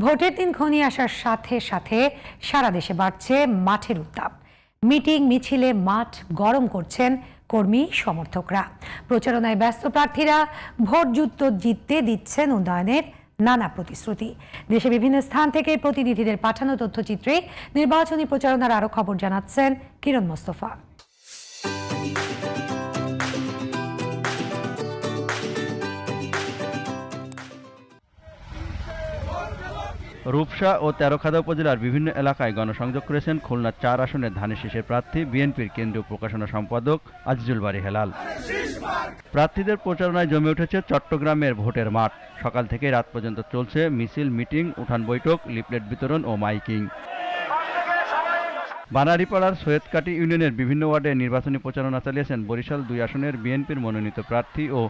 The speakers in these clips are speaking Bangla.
ভোটের দিন ঘনিয়ে আসার সাথে সাথে সারা দেশে বাড়ছে মাঠের উত্তাপ। মিটিং মিছিলে মাঠ গরম করছেন কর্মী সমর্থকরা। প্রচারণায় ব্যস্ত প্রার্থীরা ভোট যুদ্ধ জিততে দিচ্ছেন উন্নয়নের নানা প্রতিশ্রুতি। দেশে বিভিন্ন স্থান থেকে প্রতিনিধিদের পাঠানো তথ্যচিত্রে নির্বাচনী প্রচারণার আরো খবর জানাচ্ছেন কিরণ মোস্তফা। রূপসা ও তেরখাদা উপজেলার বিভিন্ন এলাকায় গণসংযোগ করেছেন খুলনা ৪ আসনের ধানের শীষের প্রার্থী বিএনপির কেন্দ্রীয় প্রকাশনা সম্পাদক আজিজুল বারী হেলাল। প্রার্থীদের প্রচারণায় জমে উঠেছে চট্টগ্রামের ভোটের মাঠ। সকাল থেকে রাত পর্যন্ত চলছে মিছিল, মিটিং, উঠান বৈঠক, লিফলেট বিতরণ ও মাইকিং। বানারীপাড়ার সৈয়দকাটি ইউনিয়নের বিভিন্ন ওয়ার্ডে নির্বাচনী প্রচারণা চালিয়েছেন বরিশাল ২ আসনের বিএনপির মনোনীত প্রার্থী ও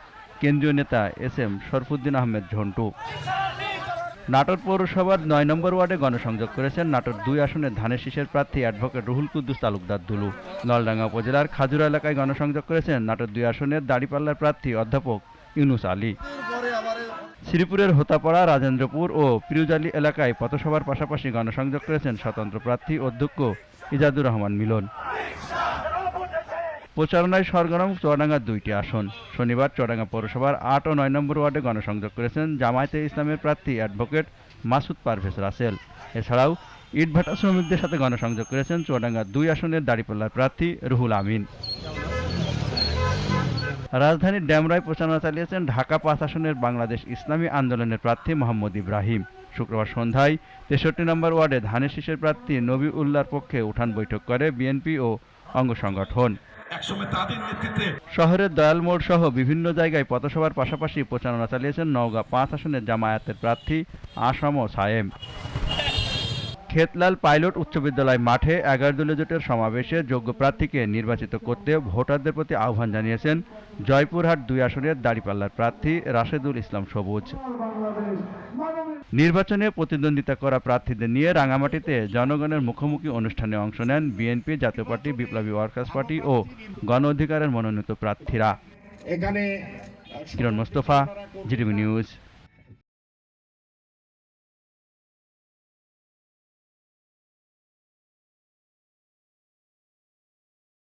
কেন্দ্রীয় নেতা এস.এম. শরফুদ্দিন আহমেদ ঝন্টু। নাটোর পৌরসভার ৯ নম্বর ওয়ার্ডে গণসংযোগ করেছেন নাটোর ২ আসনের ধানের শীষের প্রার্থী অ্যাডভোকেট রুহুল কুদ্দুস তালুকদার দুলু। নলডাঙ্গা উপজেলার খাজুরা এলাকায় গণসংযোগ করেছেন নাটোর ২ আসনের দাড়িপাল্লার প্রার্থী অধ্যাপক ইউনুস আলী। শ্রীপুরের হোতাপাড়া, রাজেন্দ্রপুর ও পিরুজালি এলাকায় পথসভার পাশাপাশি গণসংযোগ করেছেন স্বতন্ত্র প্রার্থী অধ্যক্ষ ইজাদুর রহমান মিলন। প্রচারণায় সরগরম চুয়াডাঙ্গার ২টি আসন। শনিবার চুয়াডাঙ্গা পৌরসভার ৮ ও ৯ নম্বর ওয়ার্ডে গণসংযোগ করেছেন জামায়াতে ইসলামের প্রার্থী অ্যাডভোকেট মাসুদ পারভেজ রাসেল। এছাড়াও ইটভাটা শ্রমিকদের সাথে গণসংযোগ করেছেন চুয়াডাঙ্গা ২ আসনের দাড়িপাল্লার প্রার্থী রুহুল আমিন। রাজধানীর ডেমরায় প্রচারণা চালিয়েছেন ঢাকা ৫ আসনের বাংলাদেশ ইসলামী আন্দোলনের প্রার্থী মোহাম্মদ ইব্রাহিম। শুক্রবার সন্ধ্যায় ৬৩ নম্বর ওয়ার্ডে ধানের শীষের প্রার্থী নবী উল্লাহর পক্ষে উঠান বৈঠক করে বিএনপি ও অঙ্গ সংগঠন। শহরের দয়ালমোড় সহ বিভিন্ন জায়গায় পথসভার পাশাপাশি প্রচারণা চালিয়েছেন নওগাঁ ৫ আসনের জামায়াতের প্রার্থী আসম সায়েম। খেতলাল পাইলট উচ্চ বিদ্যালয় মাঠে ১১ দলীয় জোটের সমাবেশে যোগ্য প্রার্থীকে নির্বাচিত করতে ভোটারদের প্রতি আহ্বান জানিয়েছেন জয়পুরহাট ২ আসনের দাড়িপাল্লার প্রার্থী রাশেদুল ইসলাম সবুজ। নির্বাচনে প্রতিদ্বন্দ্বিতা করা প্রার্থীদের নিয়ে রাঙামাটিতে জনগণের মুখোমুখি অনুষ্ঠানে অংশ নেন বিএনপি, জাতীয় পার্টি, বিপ্লবী ওয়ার্কার্স পার্টি ও গণ অধিকারের মনোনীত প্রার্থীরা। কিরণ মোস্তফা, জিটিভি নিউজ।